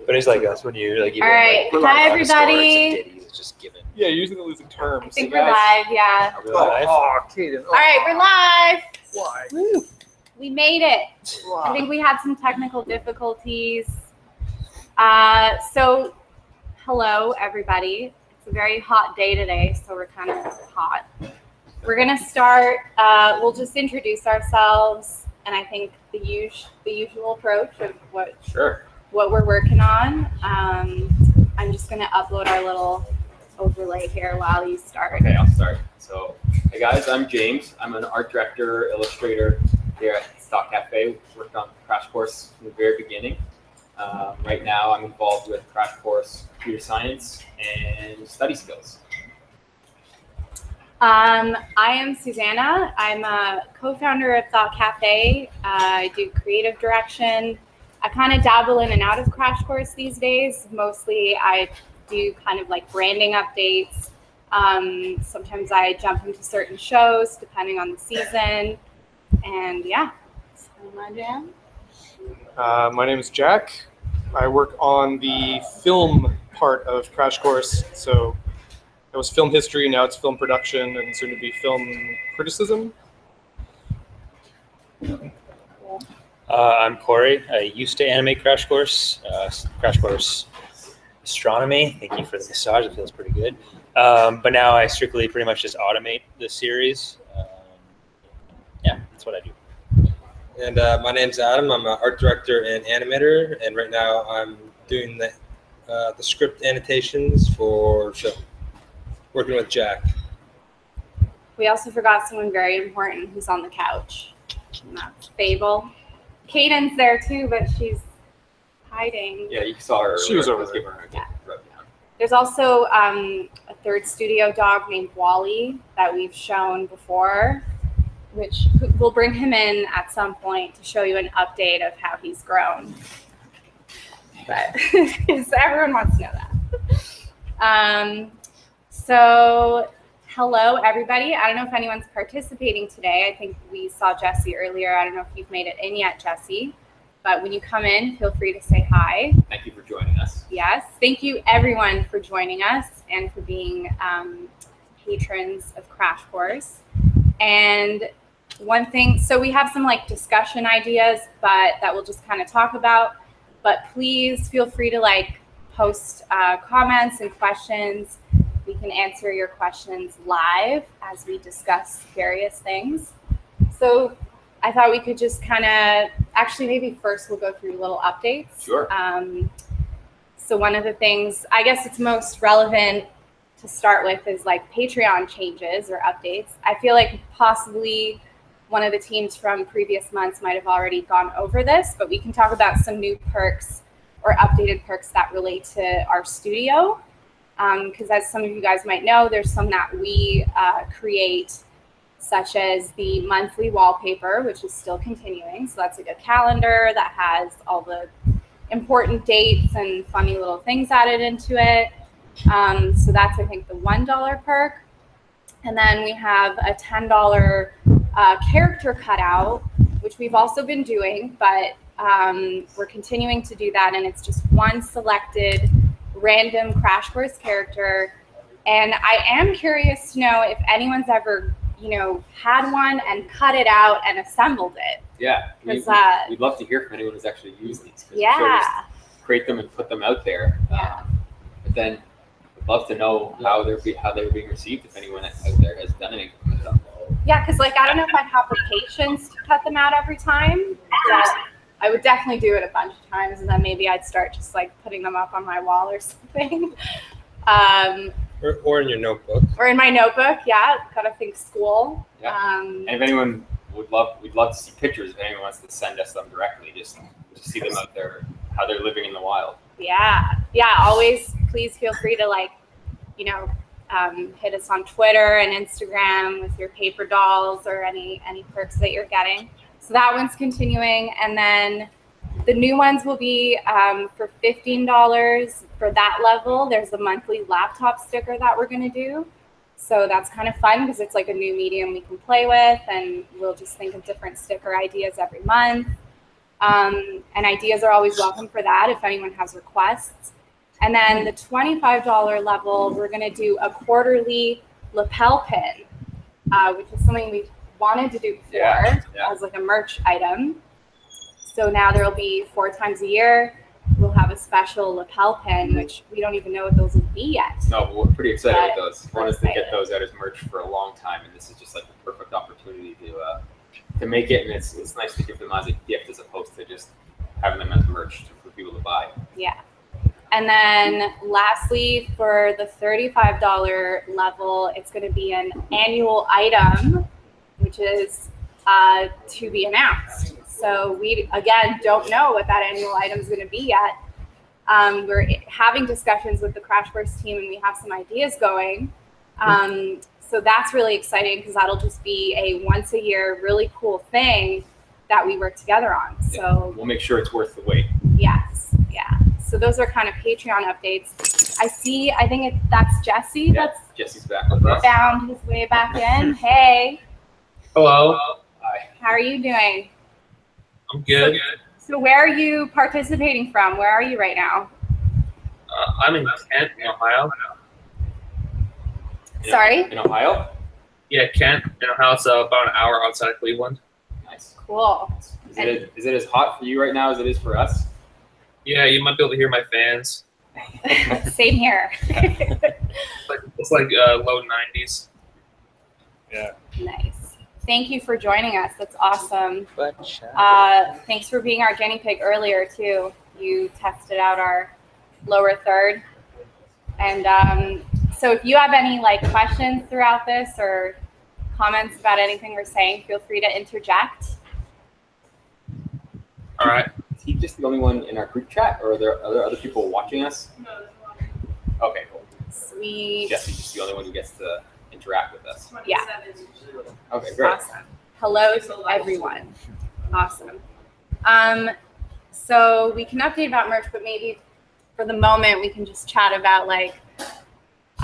But it's like that's when you like. All right, hi everybody. It's just given. Yeah, using the losing terms. I think we're live. Yeah. Are we live? Oh, Kaden. All right, we're live. Why? Woo. We made it. Wow. I think we had some technical difficulties. So, hello everybody. It's a very hot day today, so we're kind of hot. We're gonna start. We'll just introduce ourselves, and I think the usual approach of what we're working on. I'm just gonna upload our little overlay here while you start. Okay, I'll start. So, hey guys, I'm James. I'm an art director, illustrator here at Stock Cafe. Worked on Crash Course from the very beginning. Right now, I'm involved with Crash Course Computer Science and Study Skills. I am Susanna. I'm a co-founder of Thought Cafe. I do creative direction. I kind of dabble in and out of Crash Course these days. Mostly I do kind of like branding updates. Sometimes I jump into certain shows depending on the season. And yeah, that's my jam. My name is Jack. I work on the film part of Crash Course. So it was film history, now it's film production, and soon to be film criticism. I'm Corey. I used to animate Crash Course Astronomy. Thank you for the massage. It feels pretty good. But now I strictly pretty much just automate the series. Yeah, that's what I do. And my name's Adam. I'm an art director and animator, and right now I'm doing the script annotations for film, working with Jack. We also forgot someone very important who's on the couch, and that's Fable. Kaden's there too, but she's hiding. Yeah, you saw her. She was over there. Give her a Yeah. rub down. There's also a third studio dog named Wally that we've shown before, which we'll bring him in at some point to show you an update of how he's grown. But so everyone wants to know that. So hello, everybody. I don't know if anyone's participating today. I think we saw Jesse earlier. I don't know if you've made it in yet, Jesse. But when you come in, feel free to say hi. Thank you for joining us. Yes. Thank you, everyone, for joining us and for being patrons of Crash Course. And one thing, so we have some like discussion ideas, but that we'll just kind of talk about. But please feel free to like post comments and questions. We can answer your questions live as we discuss various things. So I thought we could just kind of, actually maybe first we'll go through little updates. Sure. So one of the things, I guess it's most relevant to start with is like Patreon changes or updates. I feel like possibly one of the teams from previous months might have already gone over this, but we can talk about some new perks or updated perks that relate to our studio. Because as some of you guys might know, there's some that we create, such as the monthly wallpaper, which is still continuing. So that's like a calendar that has all the important dates and funny little things added into it. So that's, I think, the $1 perk. And then we have a $10 character cutout, which we've also been doing, but we're continuing to do that. And it's just one selected random Crash Course character. And I am curious to know if anyone's ever, had one and cut it out and assembled it. Yeah, we'd love to hear from anyone who's actually used these. Yeah. Sure, just create them and put them out there. Yeah. But then we'd love to know how they're being received if anyone out there has done anything with them. Yeah, because I don't know if I'd have the patience to cut them out every time. But I would definitely do it a bunch of times, and then maybe I'd start just like putting them up on my wall or something. Or in your notebook. Or in my notebook, yeah. Gotta think school. Yeah. And if anyone we'd love to see pictures. If anyone wants to send us them directly, just to see them out there, how they're living in the wild. Yeah. Always, please feel free to hit us on Twitter and Instagram with your paper dolls or any perks that you're getting. So that one's continuing, and then the new ones will be for $15 for that level. There's a monthly laptop sticker that we're going to do. So that's kind of fun because it's like a new medium we can play with, and we'll just think of different sticker ideas every month. And ideas are always welcome for that if anyone has requests. And then the $25 level, we're going to do a quarterly lapel pin, which is something we've wanted to do before as like a merch item. So now there will be 4 times a year. We'll have a special lapel pin, which we don't even know what those will be yet. No, but we're pretty excited with those. One is to get those out as merch for a long time, and this is just like the perfect opportunity to make it. And it's nice to give them as a gift as opposed to just having them as merch for people to buy. Yeah. And then lastly, for the $35 level, it's going to be an annual item, which is to be announced. So we, again, don't know what that annual item is going to be yet. We're having discussions with the Crash Course team, and we have some ideas going. So that's really exciting because that'll just be a once a year really cool thing that we work together on. So we'll make sure it's worth the wait. Yes, yeah. So those are kind of Patreon updates. I think that's Jesse. Yeah, Jesse's back with us. Found his way back in. Hey. Hello. Hi. How are you doing? I'm good. So where are you participating from? Where are you right now? I'm in Kent, in Ohio. Sorry? In Ohio? Yeah, Kent, in Ohio. It's about an hour outside of Cleveland. Nice. Cool. Is it as hot for you right now as it is for us? Yeah, you might be able to hear my fans. Same here. It's like low 90s. Yeah. Nice. Thank you for joining us. That's awesome. Thanks for being our guinea pig earlier, too. You tested out our lower third. And so if you have any questions throughout this or comments about anything we're saying, feel free to interject. All right. Is he just the only one in our group chat, or are there other people watching us? No, there's one. Okay, cool. Sweet. Jesse's just the only one who gets to interact with us. Yeah. Okay, great. Awesome. Hello to everyone. Awesome. So we can update about merch, but maybe for the moment we can just chat about I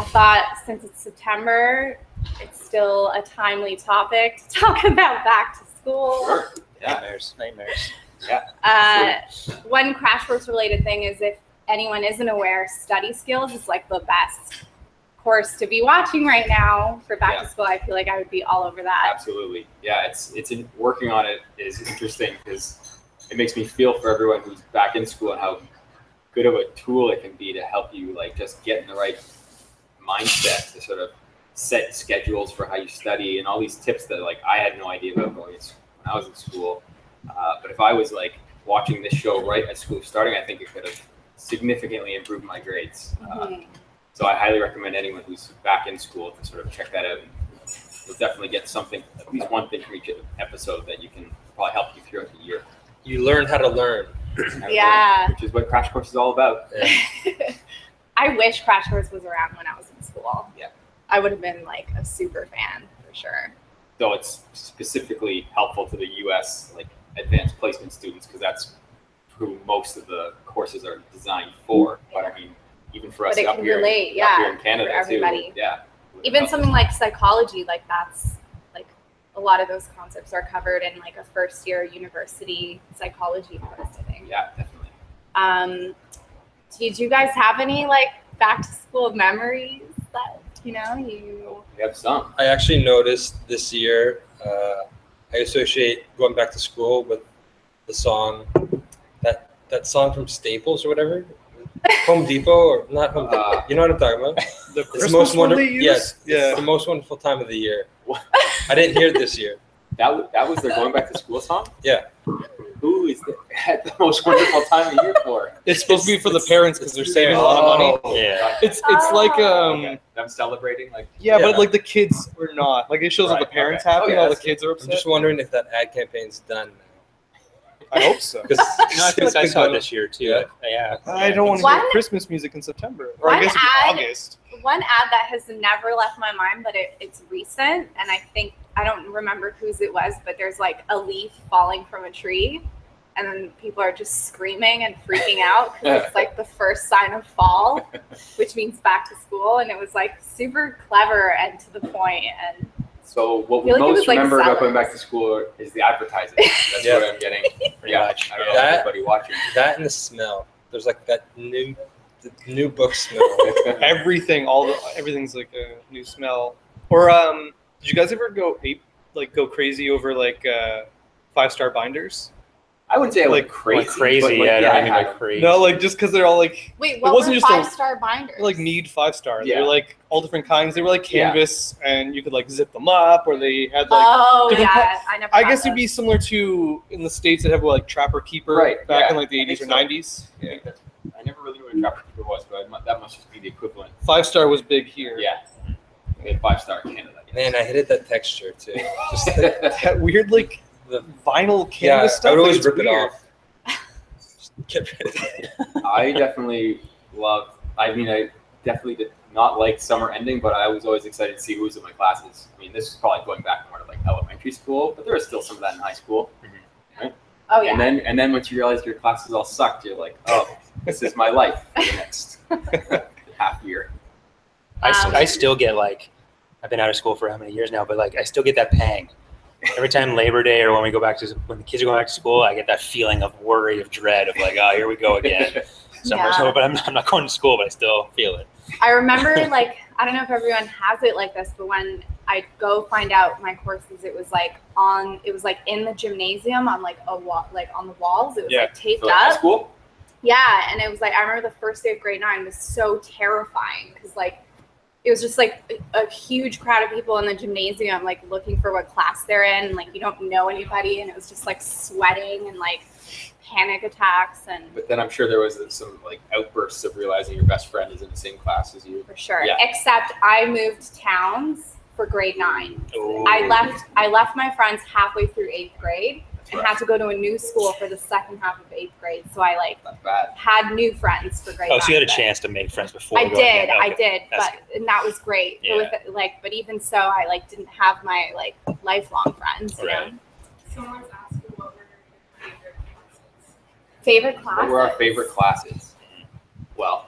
thought since it's September, it's still a timely topic to talk about back to school. Sure. Yeah. Nightmares. Yeah. One Crash Course related thing is, if anyone isn't aware, Study Skills is the best course to be watching right now for back to school. I feel like I would be all over that. Absolutely. Yeah, it's working on it is interesting because it makes me feel for everyone who's back in school and how good of a tool it can be to help you just get in the right mindset to sort of set schedules for how you study and all these tips that I had no idea about when I was in school. But if I was watching this show right as school was starting, I think it could have significantly improved my grades. So I highly recommend anyone who's back in school to sort of check that out. You'll definitely get something, at least one thing from each episode that you can probably help you throughout the year. You learn how to learn. Yeah. Which is what Crash Course is all about. Yeah. I wish Crash Course was around when I was in school. Yeah. I would have been a super fan for sure. Though it's specifically helpful to the U.S. advanced placement students because that's who most of the courses are designed for. But I mean, even for us up here in Canada for everybody. too. Yeah. Even something like psychology, that's a lot of those concepts are covered in a first year university psychology course, I think. Yeah, definitely. Did you guys have any back to school memories that you? We have some. I actually noticed this year, I associate going back to school with the song, that song from Staples or whatever, Home Depot or not Home Depot. You know what I'm talking about? The It's Christmas the most one wonderful. they use? Yes, Yeah. it's the most wonderful time of the year. I didn't hear it this year. That was their going back to school song? Yeah. Who is at the most wonderful time of year for? It's supposed to be for the parents because they're saving a lot of money. Yeah. It's Okay. I'm celebrating yeah, Yeah. but the kids are not. It shows that the Right, parents okay. happy, Oh, yeah, all the that's kids are I'm upset. just wondering if that ad campaign's done now. I hope so. No, I feel like I saw it this year too. Yeah. Yeah. I don't want to One- hear Christmas music in September, or One I guess ad- August. One ad that has never left my mind, but it's recent, and I don't remember whose it was, but there's a leaf falling from a tree, and then people are just screaming and freaking out because it's the first sign of fall, which means back to school, and it was super clever and to the point and So what we feel like it most was, like, remember about going sellers. back to school is the advertising. That's Yeah. what I'm getting. Pretty much. I don't know That- if anybody watching. That and the smell. There's like that new book smell. Everything's like a new smell. Or did you guys ever go crazy over like 5-star binders? I wouldn't say I Like, went crazy. Like crazy, but, like, yeah. I don't I mean had like crazy. No, like just because they're all like Wait, what wasn't were just a- 5-star binders? like need 5-star. They Yeah. were like all different kinds. They were like Yeah. canvas, and you could like zip them up, or they had like. Oh different yeah, I never. I got guess it'd be those. similar to in the States that have like Trapper Keeper Right, back yeah, in like the I 80s or think so. 90s. I think that's- I never really knew what a trapper keeper was, but that must just be the equivalent. 5-star was big here. Yeah. We had 5-star in Canada. I guess. Man, I hated that texture too. Just That weird like the vinyl canvas yeah, stuff. I would like, always it's rip it weird. off. Just get rid of it. I definitely loved. I mean, I definitely did not like summer ending, but I was always excited to see who was in my classes. I mean, this is probably going back more to like elementary school, but there was still some of that in high school. Oh yeah. And then once you realize your classes all sucked, you're like, oh, this is my life for the next half year. I still get like, I've been out of school for how many years now, but like I still get that pang. Every time Labor Day or when the kids are going back to school, I get that feeling of worry, of dread, of like, oh, here we go again. Summer, Yeah. but I'm not going to school, but I still feel it. I remember, like, I don't know if everyone has it like this, but when I'd go find out my courses, it was like in the gymnasium on like a wall, like on the walls. It was Yeah. like taped For like high up. school? Yeah, and it was like I remember the first day of grade 9 was so terrifying because like it was just like a huge crowd of people in the gymnasium, like looking for what class they're in, and like you don't know anybody, and it was just like sweating and like panic attacks and But then I'm sure there was some like outbursts of realizing your best friend is in the same class as you. for sure. Yeah. Except I moved towns for grade 9. Ooh. I left my friends halfway through 8th grade and had to go to a new school for the second half of 8th grade. So I like Not bad. had new friends for grade 9. Oh, so you had a but chance to make friends before. I going did, in. I Okay. did, That's but and that was great. Yeah. But even so, I like didn't have my like lifelong friends. You Right. know? Someone's asking what were your favorite classes? Favorite classes. What were our favorite classes? Well,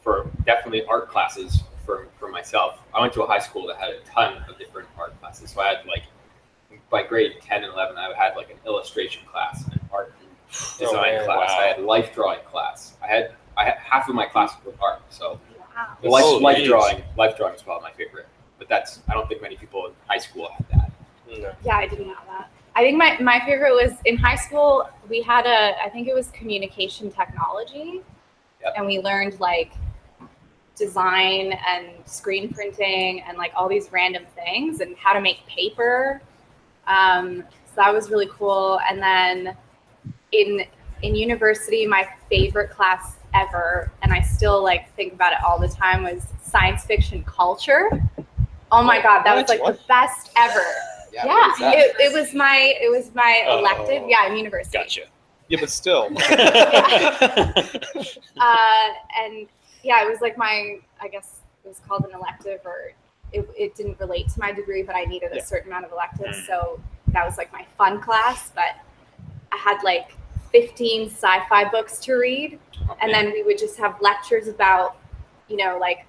for definitely art classes for myself. I went to a high school that had a ton of different art classes. So I had like, by grade 10 and 11, I had like an illustration class, an art and design man, class. wow. I had life drawing class. I had half of my classes were art. So Wow. Oh, life geez. drawing is probably my favorite. But I don't think many people in high school had that. No. Yeah, I didn't have that. I think my favorite was in high school. We had I think it was communication technology, Yep. and we learned like design and screen printing and like all these random things and how to make paper. So that was really cool. And then in university, my favorite class ever, and I still like think about it all the time, was science fiction culture. Oh my God, that was like the best ever. Yeah. Yeah, what is that? it was my Oh. elective. Yeah, in university. Gotcha. Yeah, but still. And yeah, it was like I guess it was called an elective, or it didn't relate to my degree, but I needed a Yeah. certain amount of electives, Mm. so that was like my fun class. But I had like 15 sci-fi books to read, and then we would just have lectures about, like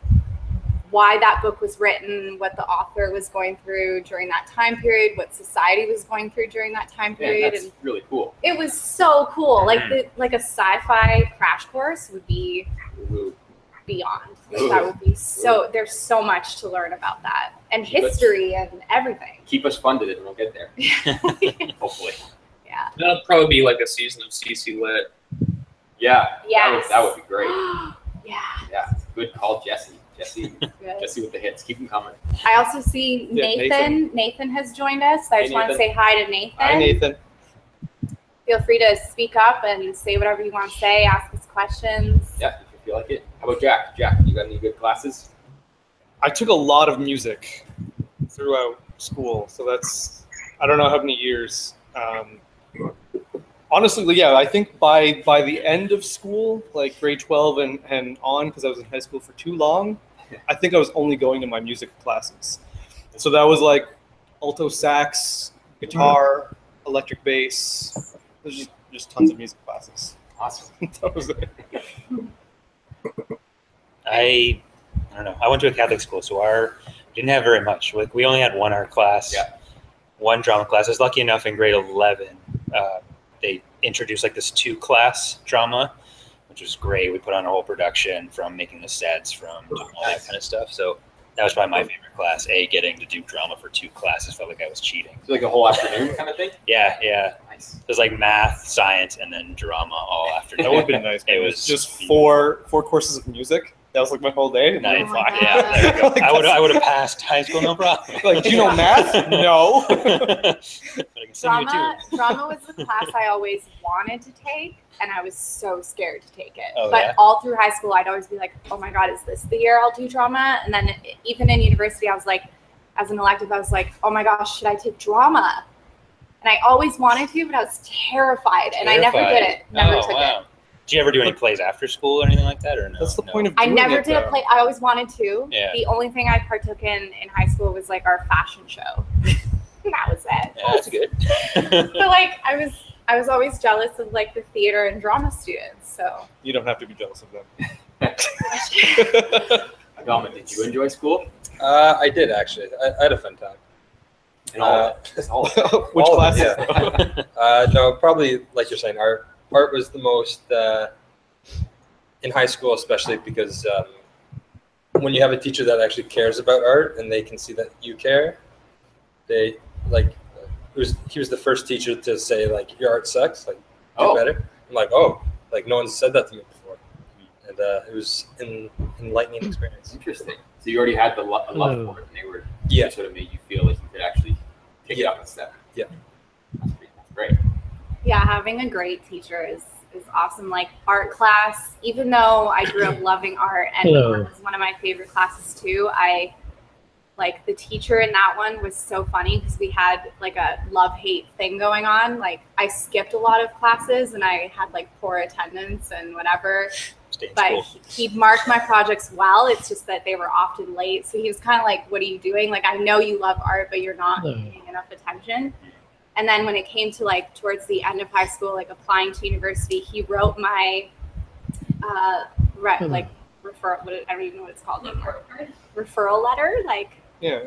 why that book was written, what the author was going through during that time period, what society was going through during that time Man, period, that's and really cool. it was so cool. Like like a sci-fi crash course would be Ooh. beyond. Like, that would be so. There's so much to learn about that, and But- history and everything. Keep us funded and we'll get there. Hopefully. Yeah. That'll probably be like a season of CC Lit. Yeah. Yes. That would be great. Yeah. Yeah. Good call, Jesse. Good. Jesse with the hits. Keep them coming. I also see Yeah, Nathan. Nathan has joined us. I Hey, just want to Nathan. say hi to Nathan. Hi, Nathan. Feel free to speak up and say whatever you want to say. Ask us questions. Yeah, if you feel like it. How about Jack? Jack, you got any good classes? I took a lot of music throughout school, so that's I don't know how many years. Honestly, yeah, I think by the end of school, like grade 12 and on, because I was in high school for too long, I think I was only going to my music classes. So that was like alto sax, guitar, electric bass. There's just tons of music classes. Awesome. That was it. I don't know. I went to a Catholic school, so Didn't have very much. Like we only had one art class, one drama class. I was lucky enough in grade 11. They introduced like this 2-class drama, which was great. We put on a whole production, from making the sets, from doing all that kind of stuff. So that was probably my favorite class. Getting to do drama for 2 classes felt like I was cheating. So like a whole afternoon kind of thing? Yeah. Nice. It was like math, science, and then drama all afternoon. That would have been nice. It was just four courses of music. That was like my whole day. Nice. Oh my God. Yeah, there you go. Like, I would have passed high school, no problem. Like, do you know math? No. But I can sing you too. Drama was the class I always wanted to take, and I was so scared to take it. Oh, but yeah? all through high school, I'd always be like, oh my God, is this the year I'll do drama? And then even in university, I was like, as an elective, I was like, oh my gosh, should I take drama? And I always wanted to, but I was terrified, and I never did it. Never took it. Did you ever do any plays after school or anything like that, or no? That's the No. point of I doing never it, did a though. play. I always wanted to. Yeah. The only thing I partook in high school was like our fashion show. That was it. Yeah, that's good. But like I was always jealous of like the theater and drama students. So You don't have to be jealous of them. Galman, did you enjoy school? I did actually. I had a fun time. And all of it? Just all of it. Which All of classes? it, no, probably like you're saying, art was the most in high school, especially because when you have a teacher that actually cares about art and they can see that you care, they like. He was the first teacher to say like your art sucks, like do better. I'm like, oh, like no one's said that to me before, and it was an enlightening experience. Interesting. So you already had the love for it, and they were sort of made you feel like you could actually take it up a step. Yeah. That's great. yeah, having a great teacher is awesome. Like art class, even though I grew up loving art and art was one of my favorite classes too, like the teacher in that one was so funny because we had like a love-hate thing going on. Like I skipped a lot of classes and I had like poor attendance and whatever. But he marked my projects well. It's just that they were often late. So he was kind of like, what are you doing? Like, I know you love art, but you're not paying enough attention. And then when it came to like towards the end of high school, like applying to university, he wrote my like referral. I don't even know what it's called. Referral letter, like. Yeah.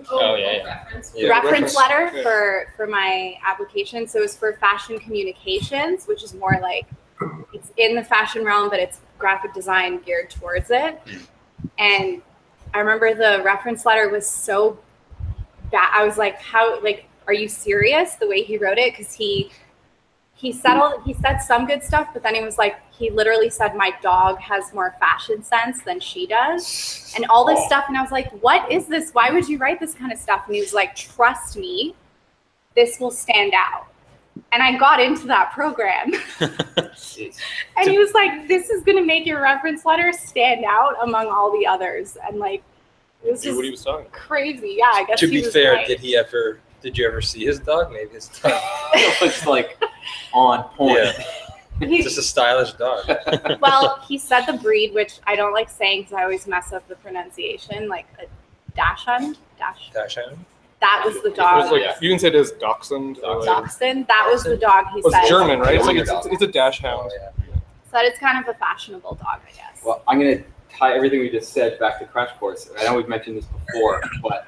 Reference letter for my application. So it was for fashion communications, which is more like it's in the fashion realm, but it's graphic design geared towards it. And I remember the reference letter was so bad. I was like, how, like, are you serious? The way he wrote it, because he said some good stuff, but then he was like, he literally said my dog has more fashion sense than she does, and all this stuff. And I was like, what is this? Why would you write this kind of stuff? And he was like, trust me, this will stand out. And I got into that program. And he was like, this is going to make your reference letter stand out among all the others. And like, it was just what he was talking. crazy. Yeah, I guess To he be was fair, right. did you ever see his dog? Maybe his dog. It looks like on point. Yeah. Just a stylish dog. Well, he said the breed, which I don't like saying because I always mess up the pronunciation, like a dachshund. Dachshund? That was the It dog. was like, you can say it as dachshund. or like- Dachshund. That was the dog he Well, said. it's German, right? It's like German it's a dash hound. Oh, yeah. So that it's kind of a fashionable dog, I guess. Well, I'm going to tie everything we just said back to Crash Course. I know we've mentioned this before, but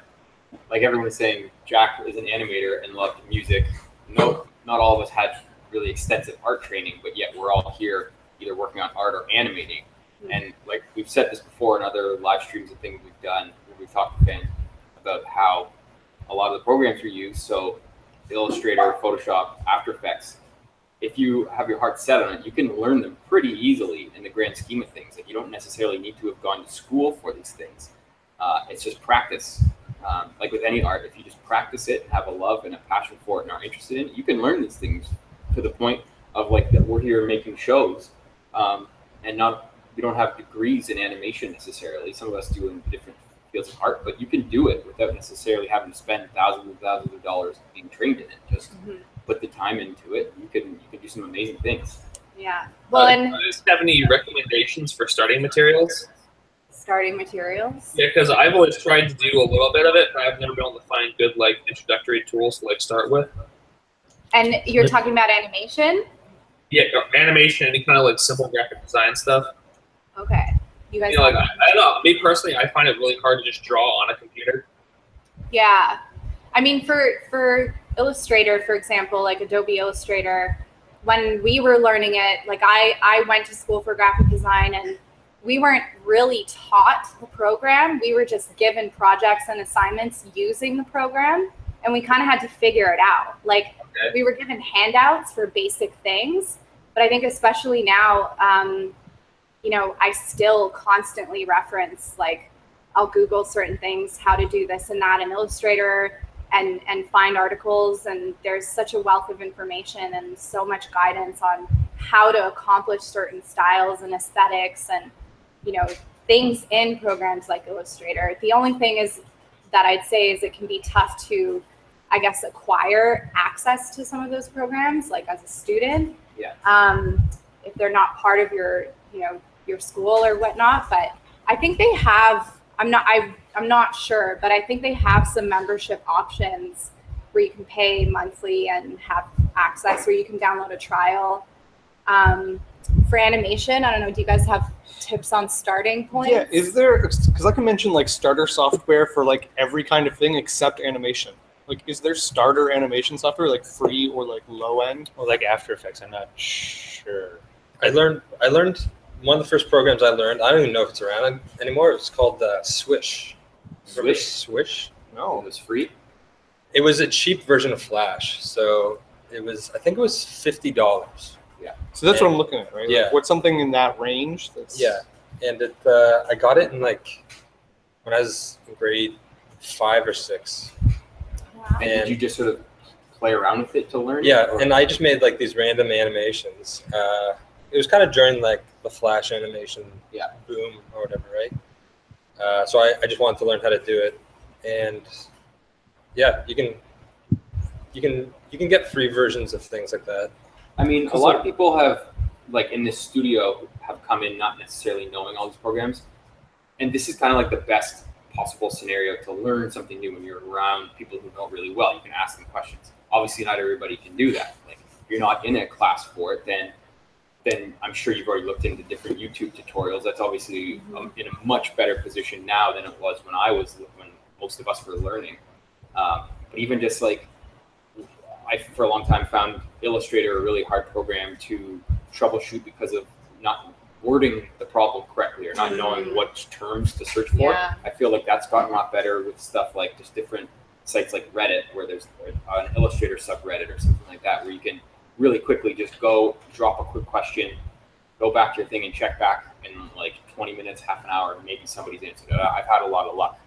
like everyone was saying, Jack is an animator and loved music. No, not all of us had really extensive art training, but yet we're all here either working on art or animating. And like we've said this before in other live streams and things we've done, where we've talked to fans about how a lot of the programs we use, so Illustrator, Photoshop, After Effects, if you have your heart set on it, you can learn them pretty easily in the grand scheme of things. Like you don't necessarily need to have gone to school for these things. It's just practice. Like with any art, if you just practice it, have a love and a passion for it and are interested in it, you can learn these things to the point of like that we're here making shows and we don't have degrees in animation necessarily. Some of us do in different fields of art, but you can do it without necessarily having to spend thousands and thousands of dollars being trained in it. Just put the time into it. You can do some amazing things. Yeah. Well, and do you have any recommendations for starting materials? starting materials. Yeah, because I've always tried to do a little bit of it, but I've never been able to find good like introductory tools to like start with. And you're talking about animation? Yeah, or animation, any kind of like simple graphic design stuff. Okay. You guys You know, like I don't know. Me personally, I find it really hard to just draw on a computer. Yeah. I mean, for Illustrator, for example, like Adobe Illustrator, when we were learning it, like I went to school for graphic design and we weren't really taught the program. We were just given projects and assignments using the program, and we kind of had to figure it out. Like we were given handouts for basic things, but I think especially now, you know, I still constantly reference, like I'll Google certain things, how to do this and that in Illustrator, and find articles, and there's such a wealth of information and so much guidance on how to accomplish certain styles and aesthetics and, you know, things in programs like Illustrator. The only thing is that I'd say is it can be tough to, I guess, acquire access to some of those programs, like as a student, if they're not part of your, you know, your school or whatnot. But I think they have, I'm not sure, but I think they have some membership options where you can pay monthly and have access, where you can download a trial. For animation, I don't know, do you guys have tips on starting points? Yeah, is there, because I can mention like starter software for like every kind of thing except animation. Like, is there starter animation software, like free or like low end? Or like After Effects, I'm not sure. I learned one of the first programs I learned. I don't even know if it's around anymore. It's called Swish. Remember Swish? No. It was free. It was a cheap version of Flash, so it was. I think it was $50. Yeah. So that's what I'm looking at, right? Yeah. Like, what's something in that range? That's... Yeah, and it. I got it in like when I was in grade 5 or 6. Wow. And did you just sort of play around with it to learn? Yeah, and I just made like these random animations. It was kind of during like the Flash animation boom or whatever, right? So I just wanted to learn how to do it, and yeah, you can get free versions of things like that. I mean, a lot of people have, like in this studio, have come in not necessarily knowing all these programs, and this is kind of like the best possible scenario to learn something new when you're around people who know really well. You can ask them questions. Obviously, not everybody can do that. Like, if you're not in a class for it, then I'm sure you've already looked into different YouTube tutorials. That's obviously in a much better position now than it was when most of us were learning. But even just like, I for a long time found Illustrator a really hard program to troubleshoot because of not wording the problem correctly or not knowing what terms to search for. Yeah. I feel like that's gotten a lot better with stuff like just different sites like Reddit, where there's an Illustrator subreddit or something like that, where you can really quickly just go drop a quick question, go back to your thing and check back in like 20 minutes, half an hour, and maybe somebody's answered it. I've had a lot of luck,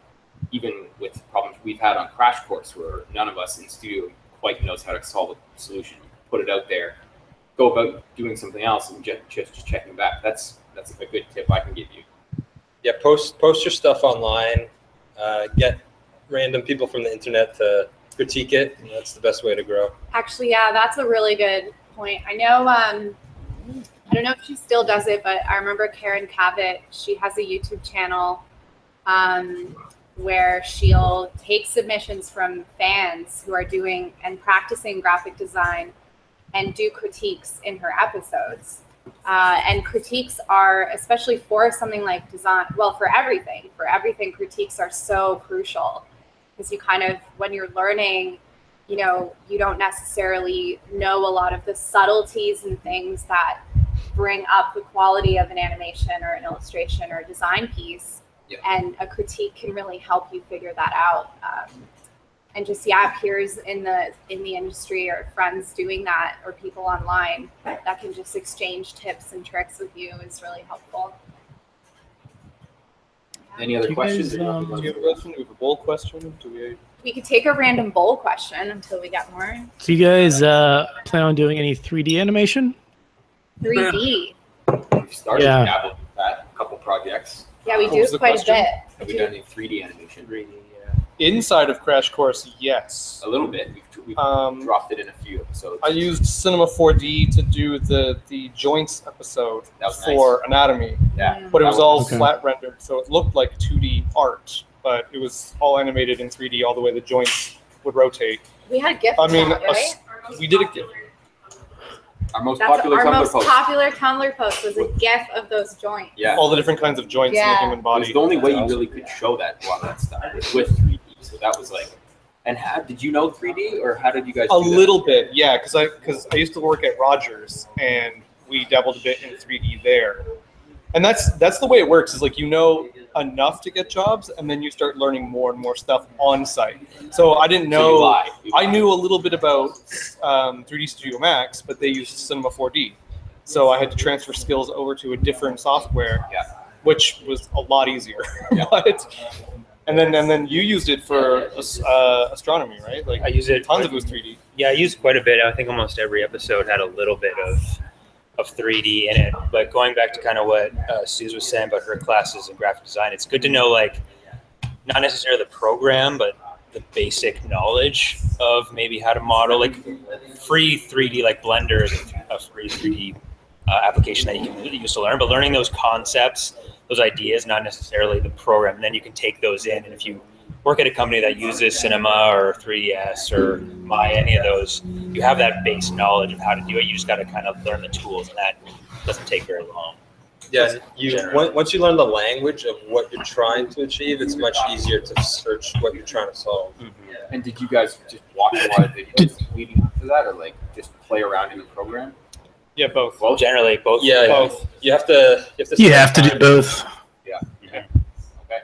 even with problems we've had on Crash Course, where none of us in studio quite knows how to solve a solution. Put it out there, go about doing something else, and just checking back. That's a good tip I can give you. Yeah, post your stuff online. Get random people from the internet to critique it. That's the best way to grow. Actually, yeah, that's a really good point. I know, I don't know if she still does it, but I remember Karen Cavett, she has a YouTube channel where she'll take submissions from fans who are doing and practicing graphic design and do critiques in her episodes. And critiques are, especially for something like design, well, for everything, critiques are so crucial, because you kind of, when you're learning, you know, you don't necessarily know a lot of the subtleties and things that bring up the quality of an animation or an illustration or a design piece. Yeah. And a critique can really help you figure that out. And just, peers in the industry or friends doing that, or people online that can just exchange tips and tricks with you is really helpful. Any other questions? Do you have a question? Do we have a bowl question? We could take a random bowl question until we get more. Do you guys plan on doing any 3D animation? 3D. We've started Yeah. to dabble with that, a couple projects. Yeah, we What do was the quite question? a bit. Have we done any 3D animation? Inside of Crash Course, yes. A little bit. We've dropped it in a few episodes. I used Cinema 4D to do the joints episode That was for Anatomy, Yeah. but it was all Okay. flat rendered, so it looked like 2D art, but it was all animated in 3D, all the way the joints would rotate. We had a gift. I mean, of that, right? we did it. Our most That's popular our Tumblr most post. popular Tumblr post was a GIF of those joints. Yeah. All the different kinds of joints in the Yeah. human It body. was the only way you really could show that, a lot of that stuff, with 3D. So that was like, and did you know 3D, or how did you guys? A little bit, yeah, because I used to work at Rogers, and we dabbled a bit in 3D there, and that's the way it works. Is like you know enough to get jobs, and then you start learning more and more stuff on site. So I didn't know. So I knew a little bit about 3D Studio Max, but they used Cinema 4D, so I had to transfer skills over to a different software, which was a lot easier. But, and then you used it for astronomy, right? Like I use it. Tons of it was 3D. Yeah, I use quite a bit. I think almost every episode had a little bit of 3D in it. But going back to kind of what Suze was saying about her classes in graphic design, it's good to know like not necessarily the program, but the basic knowledge of maybe how to model like free 3D, like Blender is a free 3D application that you can use to learn. But learning those concepts, those ideas, not necessarily the program, and then you can take those in. And if you work at a company that uses Cinema or 3ds or Maya, any of those, you have that base knowledge of how to do it. You just got to kind of learn the tools, and that doesn't take very long. Yeah, once you learn the language of what you're trying to achieve, it's much easier to search what you're trying to solve. Mm-hmm. And did you guys just watch a lot of videos leading up to that, or like just play around in the program? Yeah, both. Well, generally both. Yeah, both. You have to do both. Yeah. Mhm. Okay.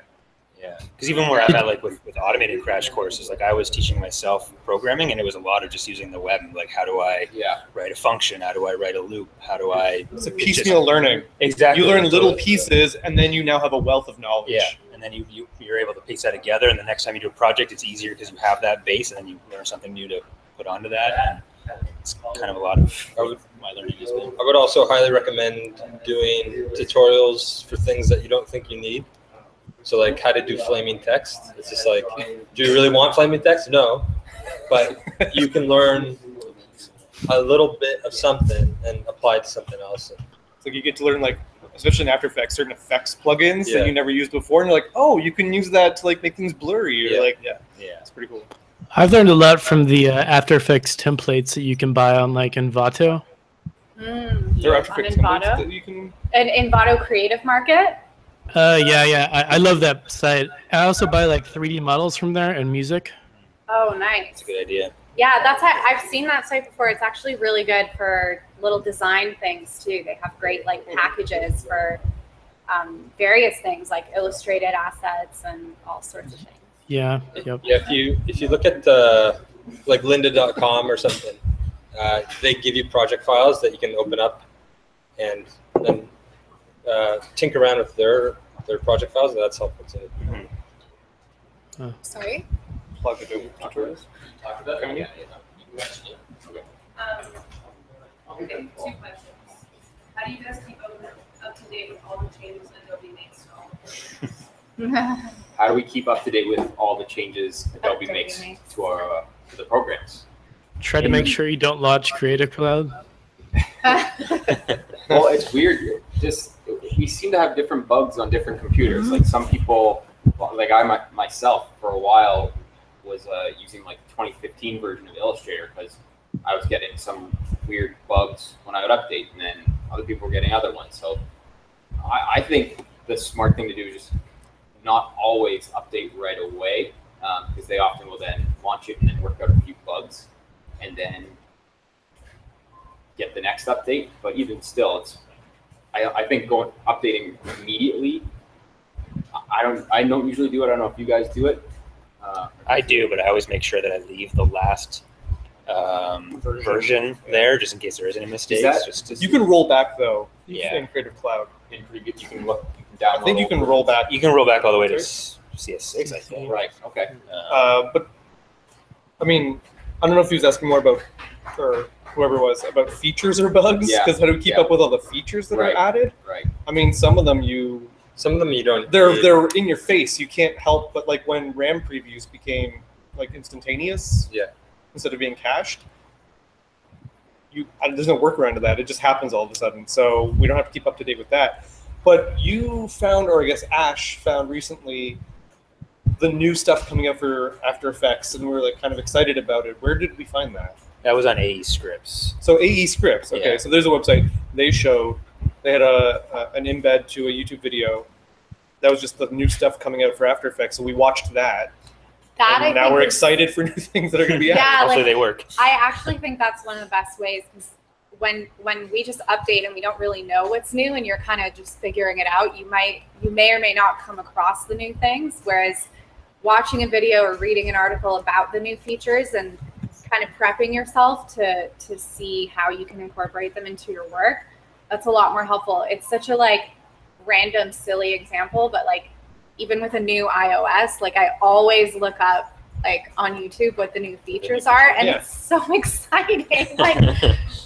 Yeah, because even where I'm at, like with automated crash courses, like I was teaching myself programming, and it was a lot of just using the web. Like, how do I write a function? How do I write a loop? How do I? It's a piecemeal learning. Exactly. You learn little pieces, and then you now have a wealth of knowledge. Yeah, and then you're able to piece that together, and the next time you do a project, it's easier because you have that base, and then you learn something new to put onto that. And it's kind of a lot of my learning has been. I would also highly recommend doing tutorials for things that you don't think you need. So like how to do flaming text. It's just like, do you really want flaming text? No, but you can learn a little bit of something and apply it to something else. It's like you get to learn, like, especially in After Effects, certain effects plugins that you never used before, and you're like, oh, you can use that to like make things blurry. Or it's pretty cool. I've learned a lot from the After Effects templates that you can buy on like Envato. There are After On Effects Envato? templates that you can. An Envato Creative Market. I love that site. I also buy like 3D models from there and music. Oh, nice. It's a good idea. Yeah, I've seen that site before. It's actually really good for little design things too. They have great like packages for various things like illustrated assets and all sorts of things. Yeah. Yep. Yeah, if you look at like lynda.com or something, they give you project files that you can open up and then tinker around with their project files. That's helpful too. Mm-hmm. Sorry? Plug it in tutorials. Talk about that? Yeah. Okay, 2 questions. How do you guys keep up to date with all the changes Adobe makes to all the programs? How do we keep up to date with all the changes Adobe makes to our to the programs? Try to make sure you don't launch Creative Cloud. Well, it's weird. We seem to have different bugs on different computers. Like some people, like I myself, for a while was using like the 2015 version of Illustrator because I was getting some weird bugs when I would update, and then other people were getting other ones. So I think the smart thing to do is just not always update right away, because they often will then launch it and then work out a few bugs, and then get the next update. But even still, I think updating immediately. I don't usually do it. I don't know if you guys do it. I do, but I always make sure that I leave the last version there just in case there is any mistakes. You can roll back though. Yeah. In Creative Cloud. You can look down. I think you can roll back. You can roll back all the way to CS6, I think. Right. Okay. But I mean, I don't know if he was asking more about, or whoever it was, about features or bugs. Yeah. Because how do we keep up with all the features that are added? Right. I mean, some of them you don't. They're in your face. You can't help but, like, when RAM previews became like instantaneous. Yeah. Instead of being cached. There's no workaround to that. It just happens all of a sudden. So we don't have to keep up to date with that. But you found, or I guess Ash found recently, the new stuff coming out for After Effects, and we were like kind of excited about it. Where did we find that? That was on AE Scripts. So AE Scripts. Okay, Yeah. so there's a website. They had an embed to a YouTube video. That was just the new stuff coming out for After Effects. So we watched that. That And I now think we're is- excited for new things that are going to be added. Yeah, Hopefully like they work. I actually think that's one of the best ways because when we just update and we don't really know what's new and you're kind of just figuring it out, you may or may not come across the new things. Whereas watching a video or reading an article about the new features and kind of prepping yourself to see how you can incorporate them into your work, that's a lot more helpful. It's such a like random silly example, but like even with a new iOS, like I always look up like on YouTube what the new features are, and it's so exciting. Like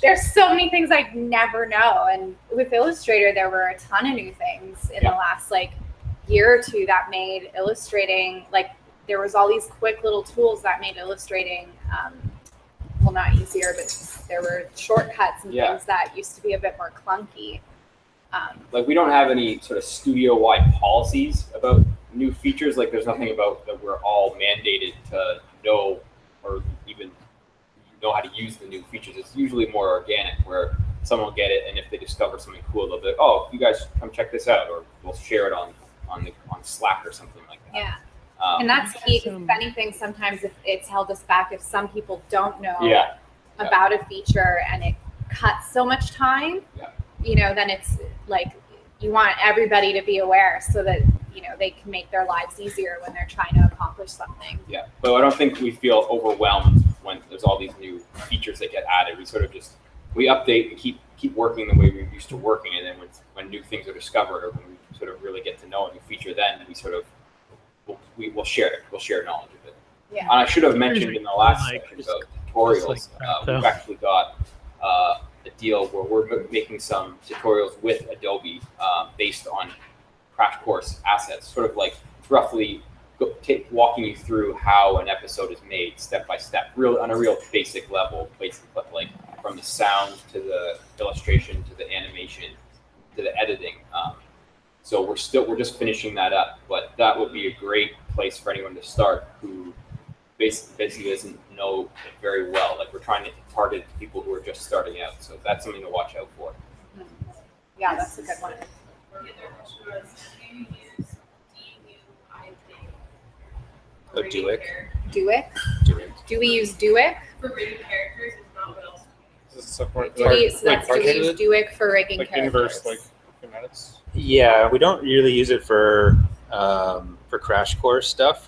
there's so many things I never know. And with Illustrator, there were a ton of new things in the last like year or two that made illustrating, like there was all these quick little tools that made illustrating well, not easier, but there were shortcuts and things that used to be a bit more clunky. Like we don't have any sort of studio-wide policies about new features. Like there's nothing about that we're all mandated to know or even know how to use the new features. It's usually more organic where someone will get it, and if they discover something cool, they'll be like, oh, you guys come check this out, or we'll share it on Slack or something like that. Yeah. And that's key, because if anything, sometimes if it's held us back, if some people don't know about a feature and it cuts so much time, you know, then it's like you want everybody to be aware so that, you know, they can make their lives easier when they're trying to accomplish something. Yeah, but I don't think we feel overwhelmed when there's all these new features that get added. We sort of just, we update and keep working the way we're used to working, and then when new things are discovered or when we sort of really get to know a new feature, then we sort of we'll share it. We'll share knowledge of it. Yeah. And I should have mentioned in the last section about tutorials. We've actually got a deal where we're making some tutorials with Adobe based on Crash Course assets, sort of like roughly walking you through how an episode is made step by step, on a real basic level, but like from the sound to the illustration to the animation to the editing. So we're just finishing that up, but that would be a great place for anyone to start who basically doesn't know it very well. Like we're trying to target people who are just starting out, so that's something to watch out for. Yeah, that's a good one. The other question was, do you use Duick. Do we use Duick? for rigging characters? If not, what else? This is support, Do we use Duick for rigging like characters? inverse, like schematics. Yeah, we don't really use it for Crash Course stuff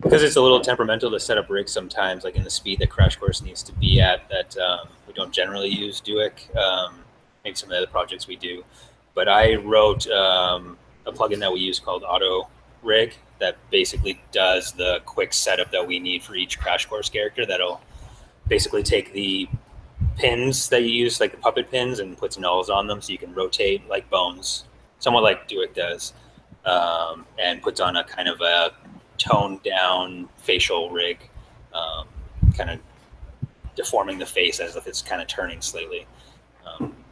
because it's a little temperamental to set up rigs sometimes, like in the speed that Crash Course needs to be at. That we don't generally use Duick. Maybe some of the other projects we do, but I wrote a plugin that we use called Auto Rig that basically does the quick setup that we need for each Crash Course character. That'll basically take the pins that you use, like the puppet pins, and puts nulls on them so you can rotate like Bones, somewhat like Duick does, and puts on a kind of a toned down facial rig, kind of deforming the face as if it's kind of turning slightly.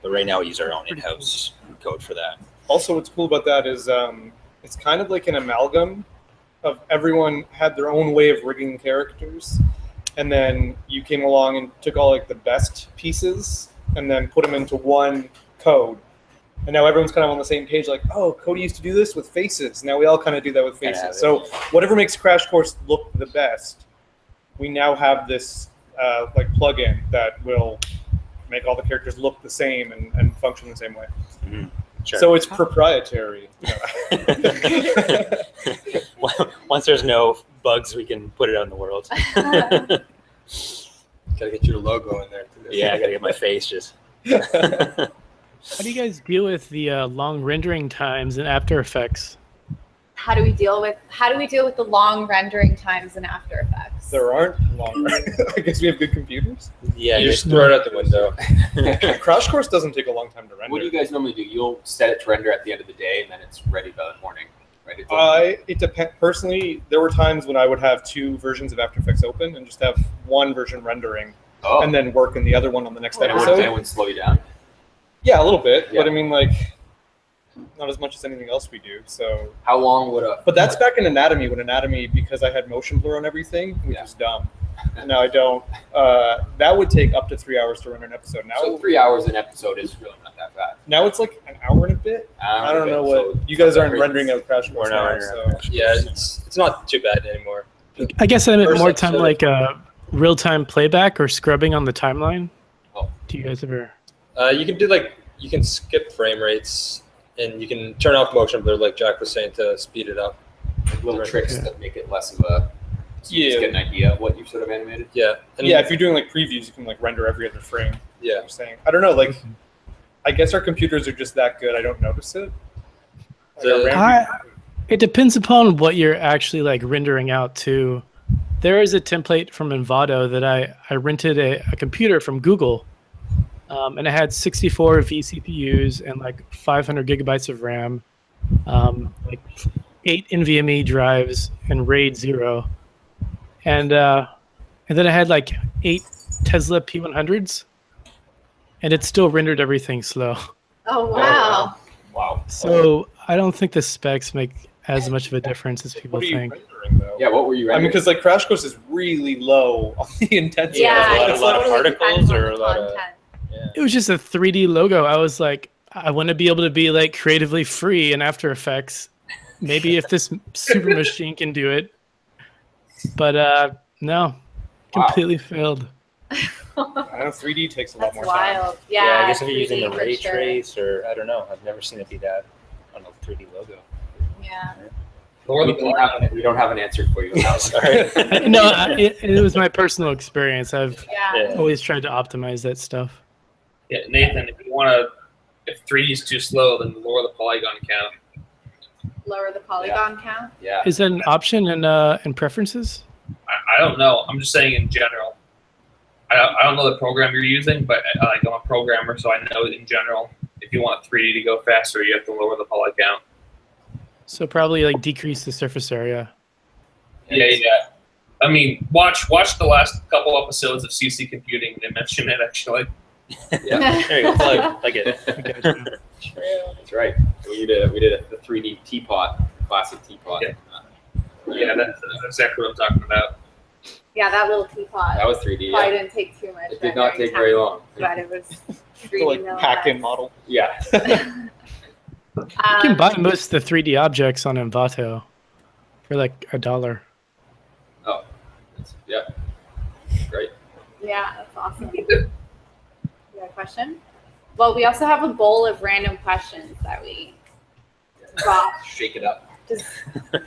But right now we use our own in-house code for that. Also, what's cool about that is it's kind of like an amalgam of everyone had their own way of rigging characters, and then you came along and took all like the best pieces and then put them into one code. And now everyone's kind of on the same page, like, oh, Cody used to do this with faces. Now we all kind of do that with faces. So whatever makes Crash Course look the best, we now have this like plugin that will make all the characters look the same and function the same way. Mm-hmm. Sure. So it's proprietary. Once there's no bugs, we can put it out in the world. Gotta get your logo in there too. Yeah, I gotta get my face just. How do you guys deal with the long rendering times in After Effects? How do we deal with the long rendering times in After Effects? There aren't long. I guess we have good computers. Yeah, You just throw it out the window. Crash Course doesn't take a long time to render. What do you guys normally do? You'll set it to render at the end of the day, and then it's ready by the morning, right? It depends. Personally, there were times when I would have two versions of After Effects open and just have one version rendering, and then work in the other one on the next episode. It would slow you down. Yeah, a little bit, Yeah. but I mean, like, not as much as anything else we do. So, How long would a? but that's back in Anatomy, when Anatomy, because I had motion blur on everything, which was dumb. Now I don't. That would take up to 3 hours to render an episode. Now, So 3 hours an episode is really not that bad. now it's like an hour and a bit. I don't know what you guys aren't rendering out Crash Course now. So. Yeah, it's not too bad anymore. I guess I meant First more time episode. like real-time playback or scrubbing on the timeline. Oh. Do you guys ever? You can do you can skip frame rates and you can turn off motion blur, like Jack was saying, to speed it up. Like little Right. tricks that make it less of a. So you just get an idea of what you've sort of animated. Yeah. And Yeah, if you're doing like previews, you can like render every other frame. yeah. I'm saying, I don't know, like, I guess our computers are just that good. I don't notice it. Like, our RAM It depends upon what you're actually like rendering out to. There is a template from Envato that I rented a computer from Google, and it had 64 vCPUs and like 500 gigabytes of RAM, like 8 NVMe drives and RAID 0, and then I had like 8 Tesla P100s, and it still rendered everything slow. Oh wow. Wow. So I don't think the specs make as much of a difference as people What are you think. rendering though? Yeah, what were you I mean, rendering? because like Crash Course is really low on the intensity. Yeah, a lot of totally particles depends on or the a lot of- content. It was just a 3D logo. I was like, I want to be able to be like creatively free in After Effects. Maybe if this super machine can do it. But no, completely failed. I know 3D takes a lot That's more time. wild. Yeah, Yeah, I guess if you're using the 3D for ray sure. trace, or I don't know, I've never seen it be that on a 3D logo. Yeah. Or we, the we don't have an answer for you. Now. Sorry. No, it was my personal experience. I've Yeah. always tried to optimize that stuff. Yeah, Nathan, if you want to, if 3D is too slow, then lower the polygon count. Lower the polygon count. Yeah. Is that an option in preferences? I don't know. I'm just saying in general. I don't know the program you're using, but like I'm a programmer, so I know in general, if you want 3D to go faster, you have to lower the poly count. So probably like decrease the surface area. Yeah. I mean, watch the last couple episodes of CC Computing. They mention it actually. Yeah. There you go. Plug it. That's right. We did a 3D teapot, classic teapot. Yeah. Yeah, that's exactly what I'm talking about. Yeah, that little teapot. That was 3D. Probably Yeah. didn't take too much. It did not rendering take very time, long. But it was The 3D like milliamps. pack-in model. Yeah. You can buy most of the 3D objects on Envato for like $1. Oh. Yeah. Great. Yeah, that's awesome. You got a question? Well, we also have a bowl of random questions that we got. Shake it up. Does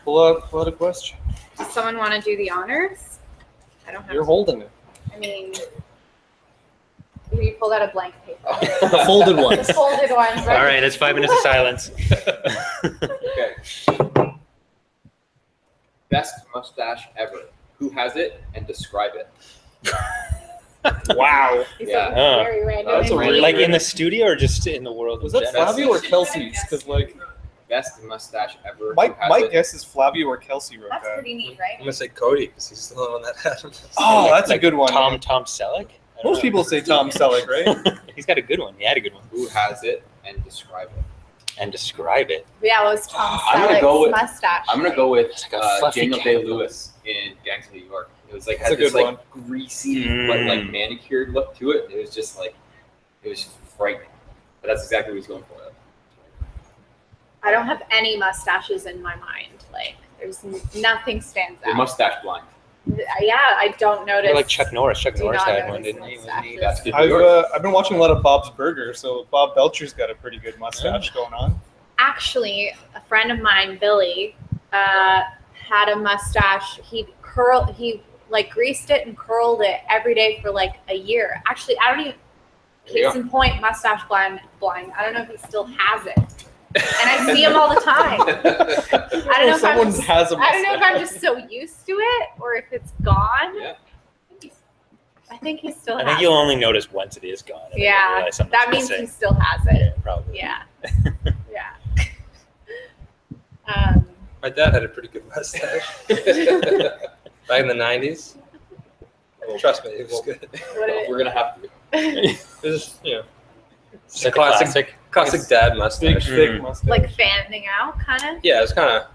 Pull out a question. someone want to do the honors? I don't have. You're holding it. I mean, we pulled out a blank paper. The folded The ones. folded ones. All right, it's 5 minutes of silence. Okay. Best mustache ever. Who has it and describe it? Wow. These Yeah. are very random. That's a indeed. really Like in the studio or just in the world? Was in that general? Flavio or Kelsey's? Because like Best mustache ever. my Who has my it? guess is Flavio or Kelsey wrote That's that. pretty neat, I'm right? gonna say Cody because he's the only one that had him. Oh, that's a good one. Tom Selleck? I don't Most know. people say Tom Selleck, right? He's got a good one. He had a good one. Who has it and describe it? And describe it. Yeah, it was Tom I'm gonna go Selleck's with- mustache. I'm gonna go with It's like a fluffy Daniel candle. Day-Lewis in Gangs of New York. It was like That's had a this good like greasy Mm. but like manicured look to it. It was just like it was frightening. But that's exactly what he's going for. I don't have any mustaches in my mind. Like, there's nothing stands You're out. mustache blind. Yeah, I don't notice. Or like Chuck Norris. Chuck Do Norris not had notice one, didn't he? mustaches. That's good. New York. I've been watching a lot of Bob's Burger, so Bob Belcher's got a pretty good mustache going on. Actually, a friend of mine, Billy, had a mustache. He like greased it and curled it every day for like a year. Actually, I don't even. There you Case in point, mustache blind. I don't know if he still has it, and I see him all the time. I don't know if I'm Someone just, has a I don't know if I'm mustache. just so used to it or if it's gone. Yeah. I think he still I has think you'll only notice once it is gone. and then you'll Yeah, realize something's that means missing. he still has Yeah, it. probably. Yeah. Yeah. My dad had a pretty good mustache back in the '90s. Trust me, it was good. We're gonna have to. It was, It's like a classic dad mustache. Big, thick mustache. like fanning out, kind of. Yeah, it was kind of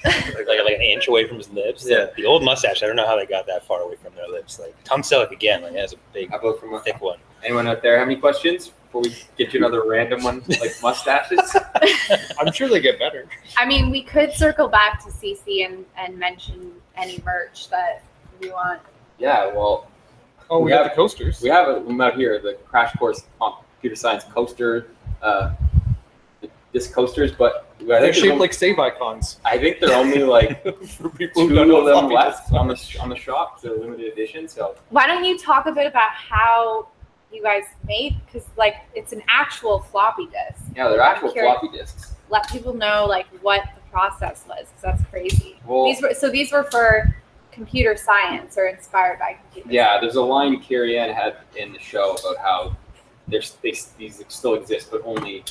like an inch away from his lips. Yeah. Like, the old mustache, I don't know how they got that far away from their lips. Like Tom Selleck again, like has a big, How about from thick one. anyone out there have any questions before we get you another random one like mustaches? I'm sure they get better. I mean, we could circle back to CC and mention any merch that we want. Yeah, well, Oh, we We got have- the coasters. we have them out here, the Crash Course Computer Science coaster, disc coasters, but I They're think, shaped like save icons. I think they're only like For people who two don't know of them floppy left disks. on the shop. They're limited edition, so Why don't you talk a bit about how you guys made? Because like it's an actual floppy disk. yeah, they're actual Curious. floppy disks. Let people know like what the process was, because that's crazy. Well, These were for computer science or inspired by computer yeah, there's a line Carrie Ann had in the show about how these still exist, but only